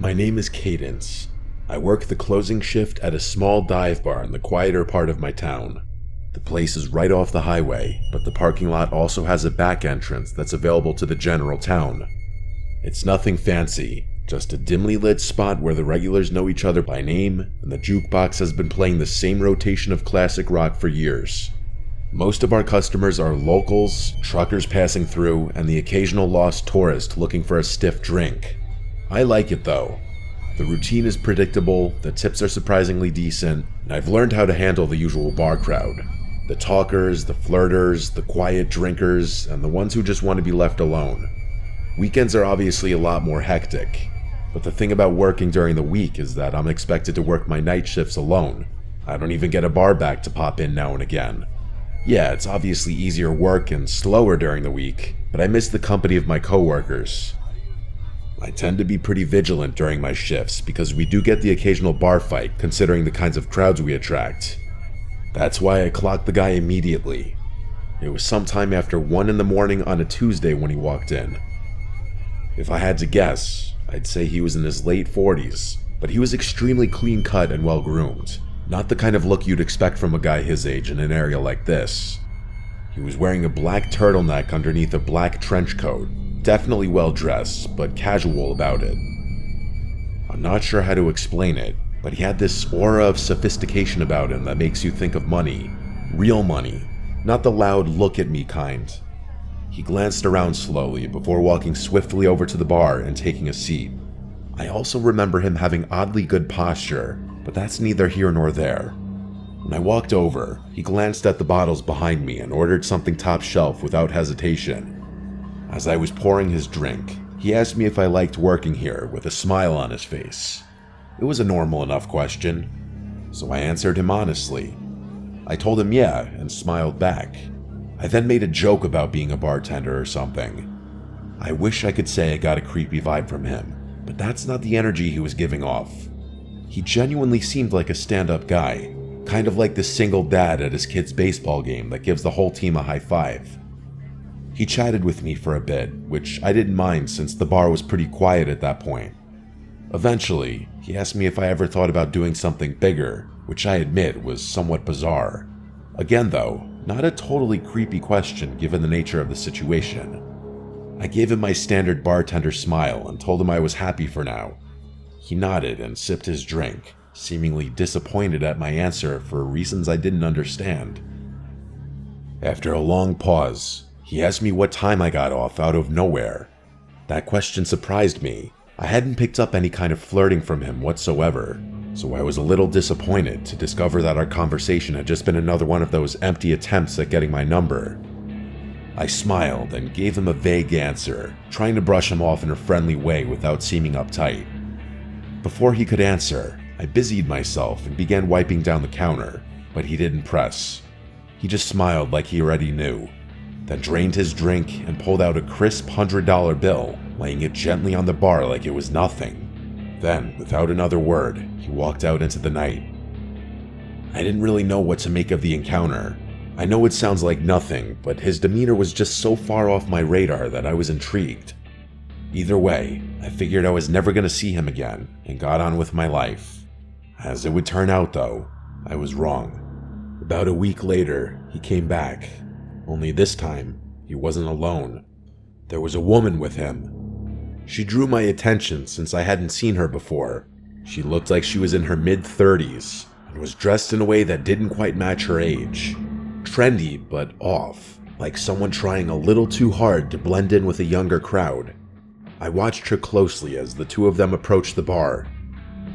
My name is Cadence. I work the closing shift at a small dive bar in the quieter part of my town. The place is right off the highway, but the parking lot also has a back entrance that's available to the general town. It's nothing fancy, just a dimly lit spot where the regulars know each other by name, and the jukebox has been playing the same rotation of classic rock for years. Most of our customers are locals, truckers passing through, and the occasional lost tourist looking for a stiff drink. I like it though. The routine is predictable, the tips are surprisingly decent, and I've learned how to handle the usual bar crowd. The talkers, the flirters, the quiet drinkers, and the ones who just want to be left alone. Weekends are obviously a lot more hectic, but the thing about working during the week is that I'm expected to work my night shifts alone. I don't even get a bar back to pop in now and again. Yeah, it's obviously easier work and slower during the week, but I miss the company of my coworkers. I tend to be pretty vigilant during my shifts because we do get the occasional bar fight considering the kinds of crowds we attract. That's why I clocked the guy immediately. It was sometime after 1 in the morning on a Tuesday when he walked in. If I had to guess, I'd say he was in his late 40s, but he was extremely clean cut and well groomed. Not the kind of look you'd expect from a guy his age in an area like this. He was wearing a black turtleneck underneath a black trench coat. Definitely well dressed, but casual about it. I'm not sure how to explain it, but he had this aura of sophistication about him that makes you think of money. Real money, not the loud look at me kind. He glanced around slowly before walking swiftly over to the bar and taking a seat. I also remember him having oddly good posture, but that's neither here nor there. When I walked over, he glanced at the bottles behind me and ordered something top shelf without hesitation. As I was pouring his drink, he asked me if I liked working here with a smile on his face. It was a normal enough question, so I answered him honestly. I told him yeah and smiled back. I then made a joke about being a bartender or something. I wish I could say I got a creepy vibe from him, but that's not the energy he was giving off. He genuinely seemed like a stand-up guy, kind of like the single dad at his kid's baseball game that gives the whole team a high five. He chatted with me for a bit, which I didn't mind since the bar was pretty quiet at that point. Eventually, he asked me if I ever thought about doing something bigger, which I admit was somewhat bizarre. Again though, not a totally creepy question given the nature of the situation. I gave him my standard bartender smile and told him I was happy for now. He nodded and sipped his drink, seemingly disappointed at my answer for reasons I didn't understand. After a long pause, he asked me what time I got off out of nowhere. That question surprised me. I hadn't picked up any kind of flirting from him whatsoever, so I was a little disappointed to discover that our conversation had just been another one of those empty attempts at getting my number. I smiled and gave him a vague answer, trying to brush him off in a friendly way without seeming uptight. Before he could answer, I busied myself and began wiping down the counter, but he didn't press. He just smiled like he already knew, then drained his drink and pulled out a crisp $100 bill, laying it gently on the bar like it was nothing. Then, without another word, he walked out into the night. I didn't really know what to make of the encounter. I know it sounds like nothing, but his demeanor was just so far off my radar that I was intrigued. Either way, I figured I was never going to see him again and got on with my life. As it would turn out though, I was wrong. About a week later, he came back. Only this time, he wasn't alone. There was a woman with him. She drew my attention since I hadn't seen her before. She looked like she was in her mid-30s and was dressed in a way that didn't quite match her age. Trendy, but off, like someone trying a little too hard to blend in with a younger crowd. I watched her closely as the two of them approached the bar.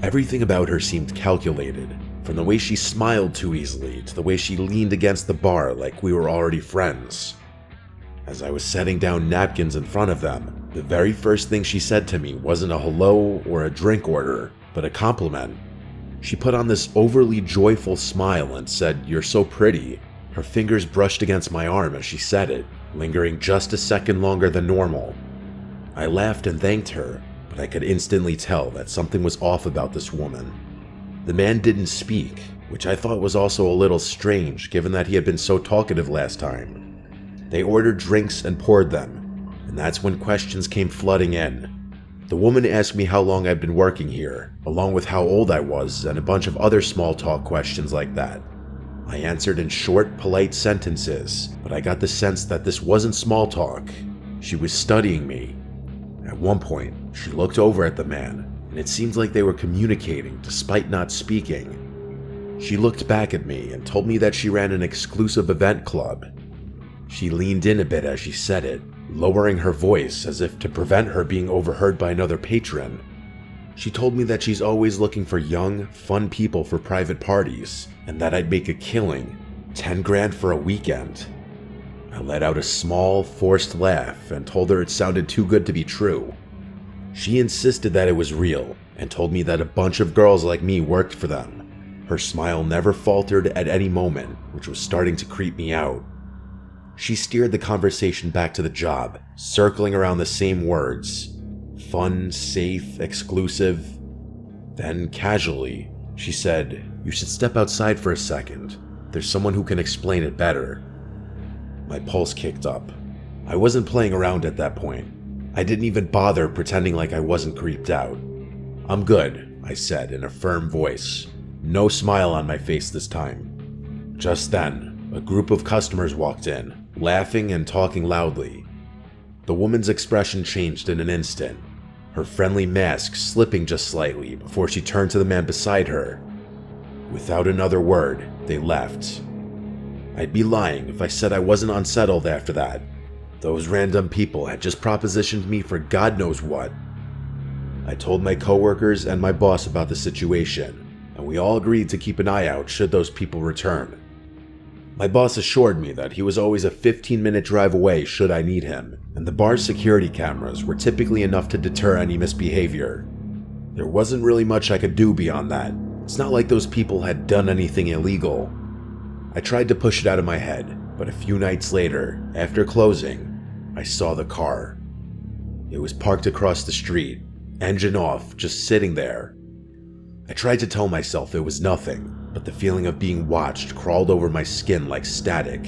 Everything about her seemed calculated, from the way she smiled too easily to the way she leaned against the bar like we were already friends. As I was setting down napkins in front of them, the very first thing she said to me wasn't a hello or a drink order, but a compliment. She put on this overly joyful smile and said, "You're so pretty." Her fingers brushed against my arm as she said it, lingering just a second longer than normal. I laughed and thanked her, but I could instantly tell that something was off about this woman. The man didn't speak, which I thought was also a little strange given that he had been so talkative last time. They ordered drinks and poured them, and that's when questions came flooding in. The woman asked me how long I'd been working here, along with how old I was and a bunch of other small talk questions like that. I answered in short, polite sentences, but I got the sense that this wasn't small talk. She was studying me. At one point, she looked over at the man, and it seemed like they were communicating despite not speaking. She looked back at me and told me that she ran an exclusive event club. She leaned in a bit as she said it, lowering her voice as if to prevent her being overheard by another patron. She told me that she's always looking for young, fun people for private parties, and that I'd make a killing, 10 grand for a weekend. I let out a small, forced laugh and told her it sounded too good to be true. She insisted that it was real, and told me that a bunch of girls like me worked for them. Her smile never faltered at any moment, which was starting to creep me out. She steered the conversation back to the job, circling around the same words. Fun, safe, exclusive. Then, casually, she said, "You should step outside for a second. There's someone who can explain it better." My pulse kicked up. I wasn't playing around at that point. I didn't even bother pretending like I wasn't creeped out. "I'm good," I said in a firm voice. No smile on my face this time. Just then, a group of customers walked in, laughing and talking loudly. The woman's expression changed in an instant, her friendly mask slipping just slightly before she turned to the man beside her. Without another word, they left. I'd be lying if I said I wasn't unsettled after that. Those random people had just propositioned me for God knows what. I told my coworkers and my boss about the situation, and we all agreed to keep an eye out should those people return. My boss assured me that he was always a 15-minute drive away should I need him, and the bar's security cameras were typically enough to deter any misbehavior. There wasn't really much I could do beyond that. It's not like those people had done anything illegal. I tried to push it out of my head, but a few nights later, after closing, I saw the car. It was parked across the street, engine off, just sitting there. I tried to tell myself it was nothing, but the feeling of being watched crawled over my skin like static.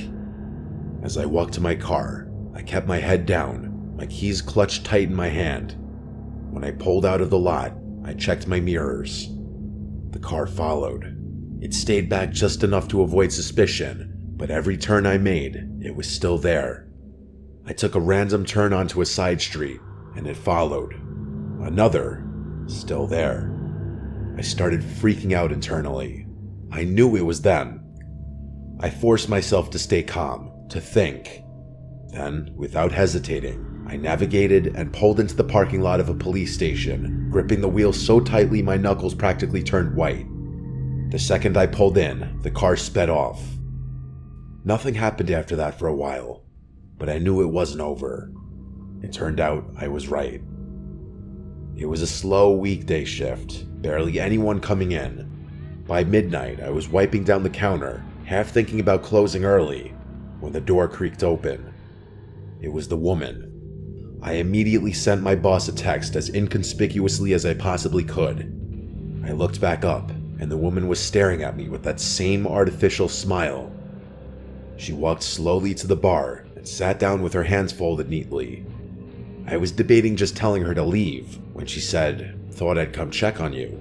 As I walked to my car, I kept my head down, my keys clutched tight in my hand. When I pulled out of the lot, I checked my mirrors. The car followed. It stayed back just enough to avoid suspicion, but every turn I made, it was still there. I took a random turn onto a side street, and it followed. Another, still there. I started freaking out internally. I knew it was them. I forced myself to stay calm, to think. Then, without hesitating, I navigated and pulled into the parking lot of a police station, gripping the wheel so tightly my knuckles practically turned white. The second I pulled in, the car sped off. Nothing happened after that for a while, but I knew it wasn't over. It turned out I was right. It was a slow weekday shift, barely anyone coming in. By midnight, I was wiping down the counter, half thinking about closing early, when the door creaked open. It was the woman. I immediately sent my boss a text as inconspicuously as I possibly could. I looked back up, and the woman was staring at me with that same artificial smile. She walked slowly to the bar and sat down with her hands folded neatly. I was debating just telling her to leave when she said, "Thought I'd come check on you."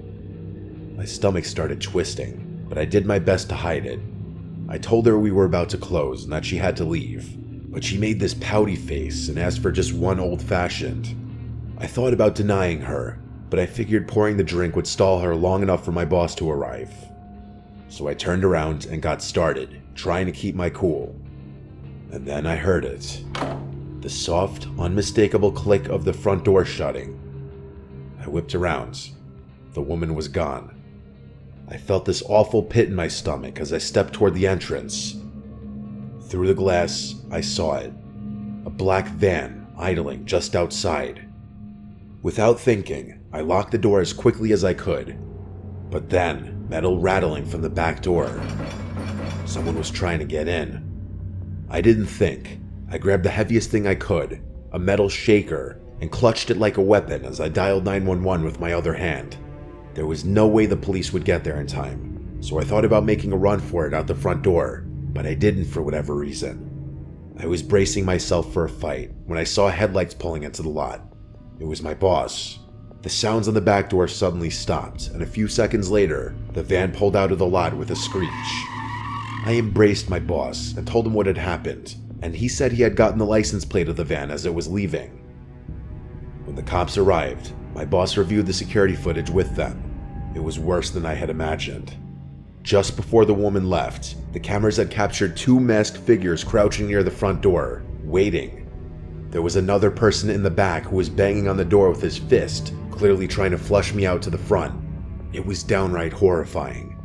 My stomach started twisting, but I did my best to hide it. I told her we were about to close and that she had to leave, but she made this pouty face and asked for just one old-fashioned. I thought about denying her, but I figured pouring the drink would stall her long enough for my boss to arrive. So I turned around and got started, trying to keep my cool. And then I heard it. The soft, unmistakable click of the front door shutting. I whipped around. The woman was gone. I felt this awful pit in my stomach as I stepped toward the entrance. Through the glass, I saw it. A black van idling just outside. Without thinking, I locked the door as quickly as I could. But then, metal rattling from the back door. Someone was trying to get in. I didn't think. I grabbed the heaviest thing I could, a metal shaker, and clutched it like a weapon as I dialed 911 with my other hand. There was no way the police would get there in time, so I thought about making a run for it out the front door, but I didn't for whatever reason. I was bracing myself for a fight when I saw headlights pulling into the lot. It was my boss. The sounds on the back door suddenly stopped, and a few seconds later, the van pulled out of the lot with a screech. I embraced my boss and told him what had happened, and he said he had gotten the license plate of the van as it was leaving. When the cops arrived, my boss reviewed the security footage with them. It was worse than I had imagined. Just before the woman left, the cameras had captured 2 masked figures crouching near the front door, waiting. There was another person in the back who was banging on the door with his fist, clearly trying to flush me out to the front. It was downright horrifying.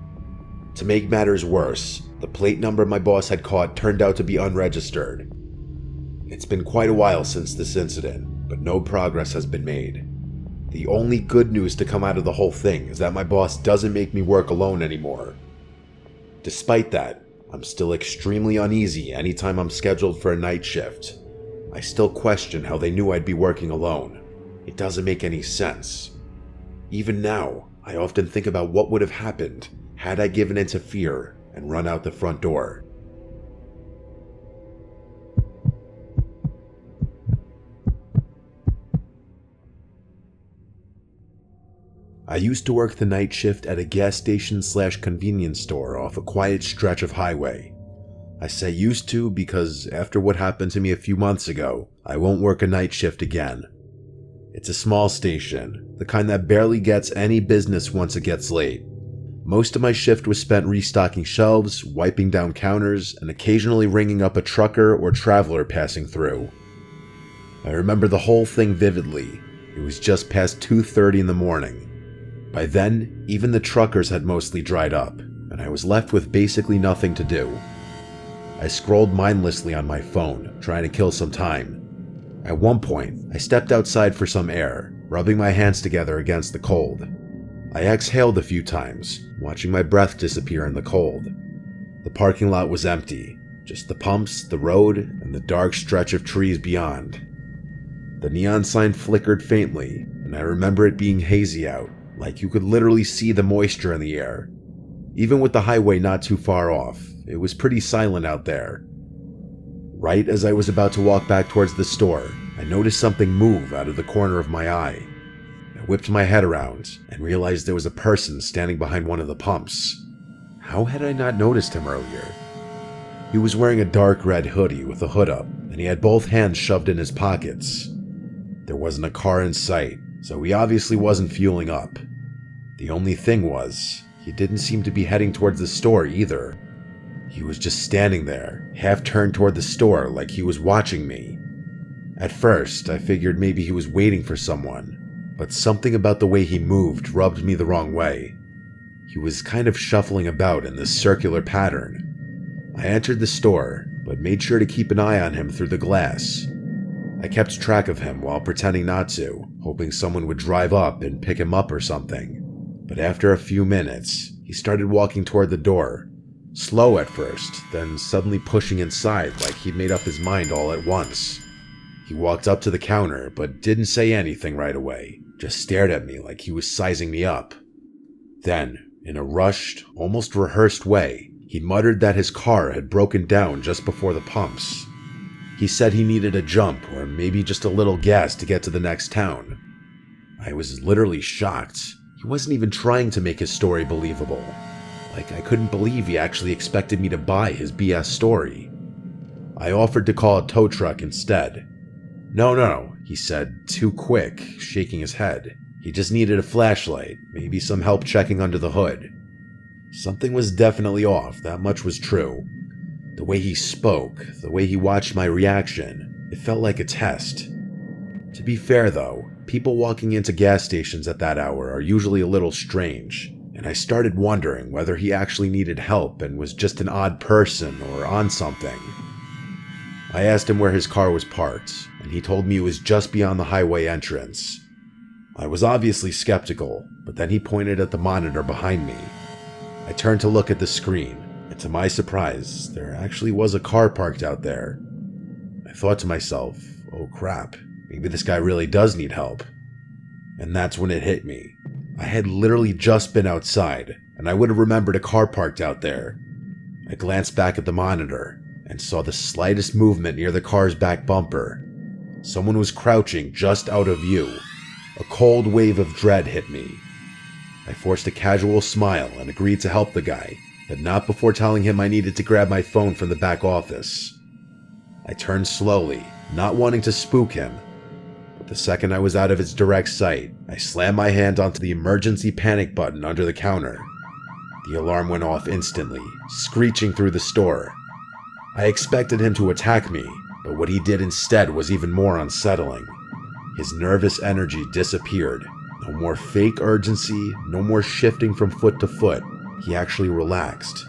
To make matters worse, the plate number my boss had caught turned out to be unregistered. It's been quite a while since this incident, but no progress has been made. The only good news to come out of the whole thing is that my boss doesn't make me work alone anymore. Despite that, I'm still extremely uneasy anytime I'm scheduled for a night shift. I still question how they knew I'd be working alone. It doesn't make any sense. Even now, I often think about what would have happened had I given in to fear and run out the front door. I used to work the night shift at a gas station / convenience store off a quiet stretch of highway. I say used to because after what happened to me a few months ago, I won't work a night shift again. It's a small station, the kind that barely gets any business once it gets late. Most of my shift was spent restocking shelves, wiping down counters, and occasionally ringing up a trucker or traveler passing through. I remember the whole thing vividly. It was just past 2:30 in the morning. By then, even the truckers had mostly dried up, and I was left with basically nothing to do. I scrolled mindlessly on my phone, trying to kill some time. At one point, I stepped outside for some air, rubbing my hands together against the cold. I exhaled a few times, watching my breath disappear in the cold. The parking lot was empty, just the pumps, the road, and the dark stretch of trees beyond. The neon sign flickered faintly, and I remember it being hazy out, like you could literally see the moisture in the air. Even with the highway not too far off, it was pretty silent out there. Right as I was about to walk back towards the store, I noticed something move out of the corner of my eye. I whipped my head around and realized there was a person standing behind one of the pumps. How had I not noticed him earlier? He was wearing a dark red hoodie with a hood up, and he had both hands shoved in his pockets. There wasn't a car in sight, so he obviously wasn't fueling up. The only thing was, he didn't seem to be heading towards the store either. He was just standing there, half turned toward the store like he was watching me. At first, I figured maybe he was waiting for someone, but something about the way he moved rubbed me the wrong way. He was kind of shuffling about in this circular pattern. I entered the store, but made sure to keep an eye on him through the glass. I kept track of him while pretending not to, hoping someone would drive up and pick him up or something. But after a few minutes, he started walking toward the door, slow at first, then suddenly pushing inside like he'd made up his mind all at once. He walked up to the counter, but didn't say anything right away, just stared at me like he was sizing me up. Then, in a rushed, almost rehearsed way, he muttered that his car had broken down just before the pumps. He said he needed a jump or maybe just a little gas to get to the next town. I was literally shocked. He wasn't even trying to make his story believable. Like, I couldn't believe he actually expected me to buy his BS story. I offered to call a tow truck instead. No, he said, too quick, shaking his head. He just needed a flashlight, maybe some help checking under the hood. Something was definitely off, that much was true. The way he spoke, the way he watched my reaction, it felt like a test. To be fair though, people walking into gas stations at that hour are usually a little strange, and I started wondering whether he actually needed help and was just an odd person or on something. I asked him where his car was parked, and he told me it was just beyond the highway entrance. I was obviously skeptical, but then he pointed at the monitor behind me. I turned to look at the screen, and to my surprise, there actually was a car parked out there. I thought to myself, oh crap, maybe this guy really does need help. And that's when it hit me. I had literally just been outside, and I would have remembered a car parked out there. I glanced back at the monitor, and saw the slightest movement near the car's back bumper. Someone was crouching just out of view, A cold wave of dread hit me. I forced a casual smile and agreed to help the guy, but not before telling him I needed to grab my phone from the back office. I turned slowly, not wanting to spook him, but the second I was out of his direct sight, I slammed my hand onto the emergency panic button under the counter. The alarm went off instantly, screeching through the store. I expected him to attack me, but what he did instead was even more unsettling. His nervous energy disappeared. No more fake urgency, no more shifting from foot to foot. He actually relaxed.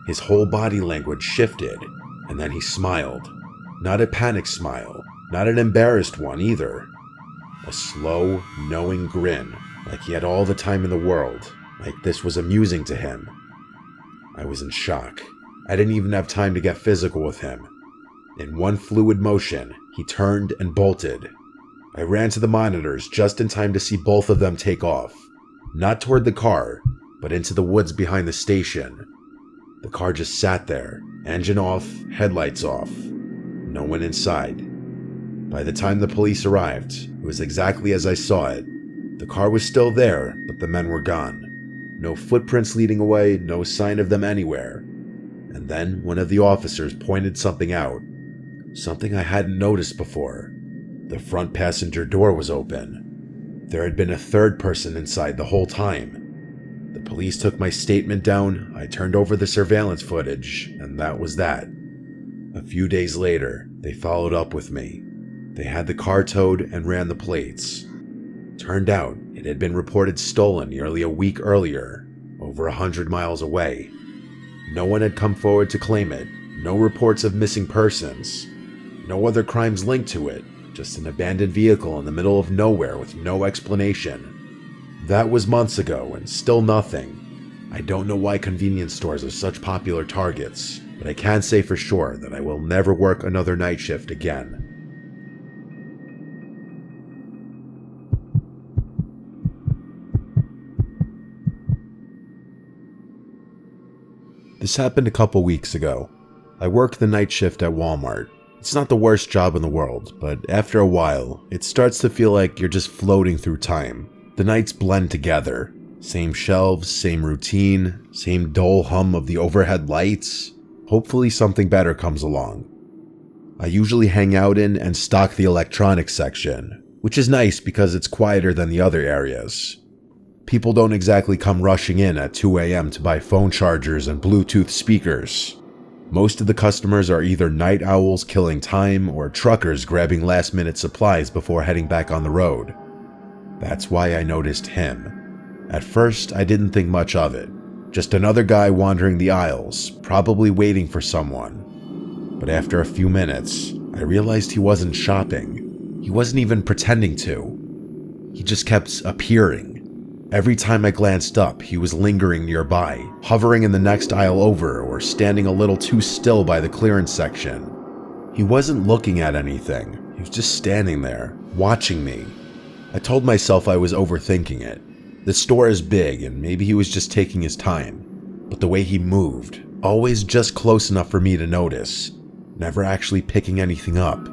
His whole body language shifted, and then he smiled. Not a panic smile, not an embarrassed one either. A slow, knowing grin, like he had all the time in the world, like this was amusing to him. I was in shock. I didn't even have time to get physical with him. In one fluid motion, he turned and bolted. I ran to the monitors just in time to see both of them take off. Not toward the car, but into the woods behind the station. The car just sat there, engine off, headlights off. No one inside. By the time the police arrived, it was exactly as I saw it. The car was still there, but the men were gone. No footprints leading away, no sign of them anywhere. And then one of the officers pointed something out. Something I hadn't noticed before. The front passenger door was open. There had been a third person inside the whole time. The police took my statement down, I turned over the surveillance footage, and that was that. A few days later, they followed up with me. They had the car towed and ran the plates. Turned out, it had been reported stolen nearly a week earlier, over 100 miles away. No one had come forward to claim it, no reports of missing persons, no other crimes linked to it, just an abandoned vehicle in the middle of nowhere with no explanation. That was months ago and still nothing. I don't know why convenience stores are such popular targets, but I can say for sure that I will never work another night shift again. This happened a couple weeks ago. I worked the night shift at Walmart. It's not the worst job in the world, but after a while, it starts to feel like you're just floating through time. The nights blend together. Same shelves, same routine, same dull hum of the overhead lights. Hopefully something better comes along. I usually hang out in and stock the electronics section, which is nice because it's quieter than the other areas. People don't exactly come rushing in at 2 a.m. to buy phone chargers and Bluetooth speakers. Most of the customers are either night owls killing time or truckers grabbing last-minute supplies before heading back on the road. That's why I noticed him. At first, I didn't think much of it. Just another guy wandering the aisles, probably waiting for someone. But after a few minutes, I realized he wasn't shopping. He wasn't even pretending to. He just kept appearing. Every time I glanced up, he was lingering nearby, hovering in the next aisle over or standing a little too still by the clearance section. He wasn't looking at anything. He was just standing there, watching me. I told myself I was overthinking it. The store is big and maybe he was just taking his time. But the way he moved, always just close enough for me to notice, never actually picking anything up,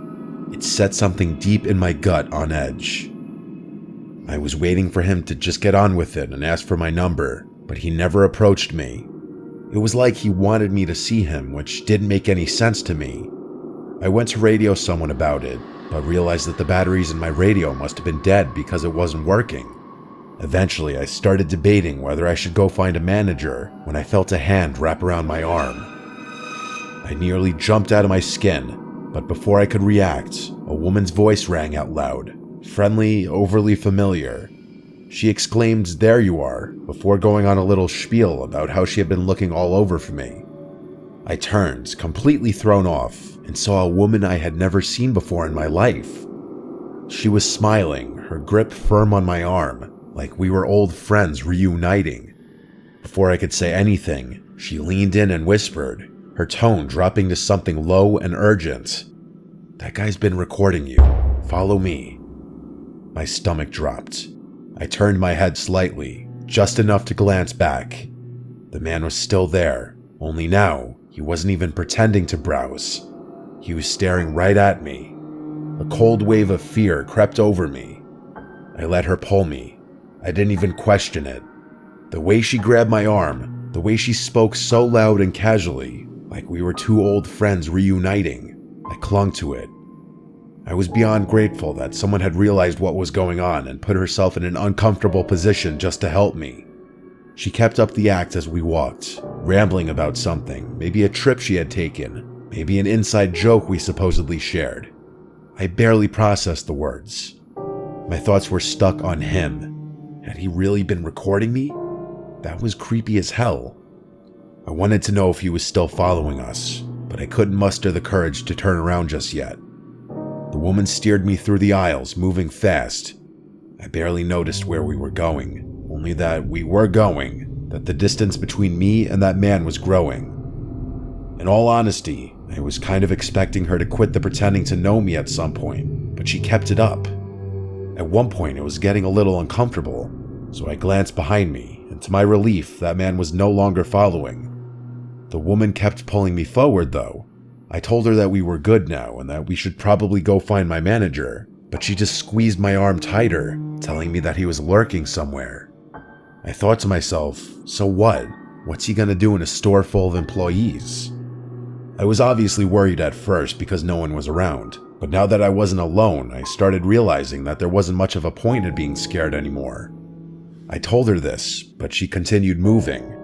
it set something deep in my gut on edge. I was waiting for him to just get on with it and ask for my number, but he never approached me. It was like he wanted me to see him, which didn't make any sense to me. I went to radio someone about it, but realized that the batteries in my radio must have been dead because it wasn't working. Eventually, I started debating whether I should go find a manager when I felt a hand wrap around my arm. I nearly jumped out of my skin, but before I could react, a woman's voice rang out loud. Friendly, overly familiar. She exclaimed, "There you are," before going on a little spiel about how she had been looking all over for me. I turned, completely thrown off, and saw a woman I had never seen before in my life. She was smiling, her grip firm on my arm, like we were old friends reuniting. Before I could say anything, she leaned in and whispered, her tone dropping to something low and urgent. "That guy's been recording you. Follow me." My stomach dropped. I turned my head slightly, just enough to glance back. The man was still there, only now he wasn't even pretending to browse. He was staring right at me. A cold wave of fear crept over me. I let her pull me. I didn't even question it. The way she grabbed my arm, the way she spoke so loud and casually, like we were two old friends reuniting, I clung to it. I was beyond grateful that someone had realized what was going on and put herself in an uncomfortable position just to help me. She kept up the act as we walked, rambling about something, maybe a trip she had taken, maybe an inside joke we supposedly shared. I barely processed the words. My thoughts were stuck on him. Had he really been recording me? That was creepy as hell. I wanted to know if he was still following us, but I couldn't muster the courage to turn around just yet. The woman steered me through the aisles, moving fast. I barely noticed where we were going, only that we were going, that the distance between me and that man was growing. In all honesty, I was kind of expecting her to quit the pretending to know me at some point, but she kept it up. At one point, it was getting a little uncomfortable, so I glanced behind me, and to my relief, that man was no longer following. The woman kept pulling me forward, though. I told her that we were good now and that we should probably go find my manager, but she just squeezed my arm tighter, telling me that he was lurking somewhere. I thought to myself, so what? What's he gonna do in a store full of employees? I was obviously worried at first because no one was around, but now that I wasn't alone, I started realizing that there wasn't much of a point in being scared anymore. I told her this, but she continued moving.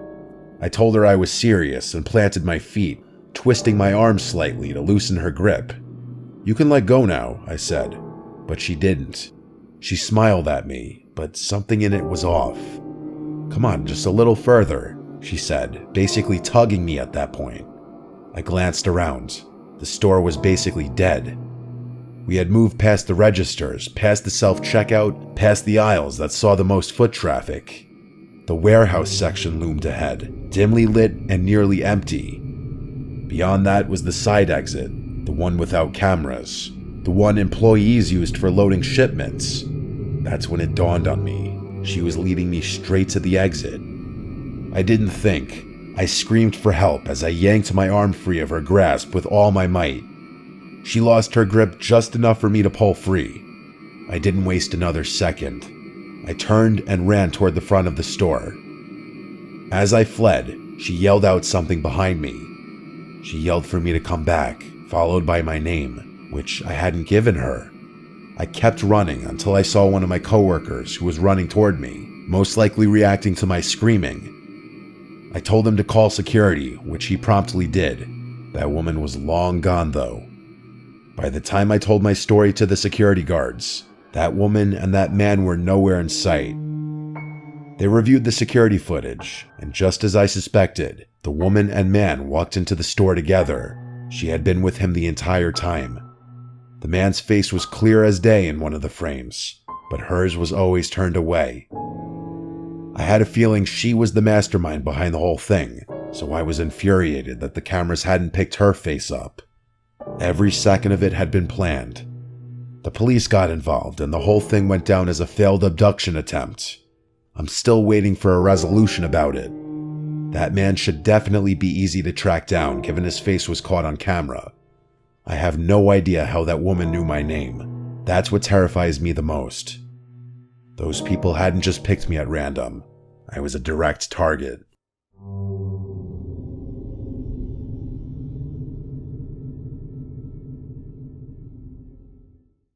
I told her I was serious and planted my feet, twisting my arm slightly to loosen her grip. "You can let go now," I said, but she didn't. She smiled at me, but something in it was off. "Come on, just a little further," she said, basically tugging me at that point. I glanced around. The store was basically dead. We had moved past the registers, past the self-checkout, past the aisles that saw the most foot traffic. The warehouse section loomed ahead, dimly lit and nearly empty. Beyond that was the side exit, the one without cameras, the one employees used for loading shipments. That's when it dawned on me. She was leading me straight to the exit. I didn't think. I screamed for help as I yanked my arm free of her grasp with all my might. She lost her grip just enough for me to pull free. I didn't waste another second. I turned and ran toward the front of the store. As I fled, she yelled out something behind me. She yelled for me to come back, followed by my name, which I hadn't given her. I kept running until I saw one of my coworkers who was running toward me, most likely reacting to my screaming. I told him to call security, which he promptly did. That woman was long gone, though. By the time I told my story to the security guards, that woman and that man were nowhere in sight. They reviewed the security footage, and just as I suspected, the woman and man walked into the store together. She had been with him the entire time. The man's face was clear as day in one of the frames, but hers was always turned away. I had a feeling she was the mastermind behind the whole thing, so I was infuriated that the cameras hadn't picked her face up. Every second of it had been planned. The police got involved, and the whole thing went down as a failed abduction attempt. I'm still waiting for a resolution about it. That man should definitely be easy to track down, given his face was caught on camera. I have no idea how that woman knew my name. That's what terrifies me the most. Those people hadn't just picked me at random. I was a direct target.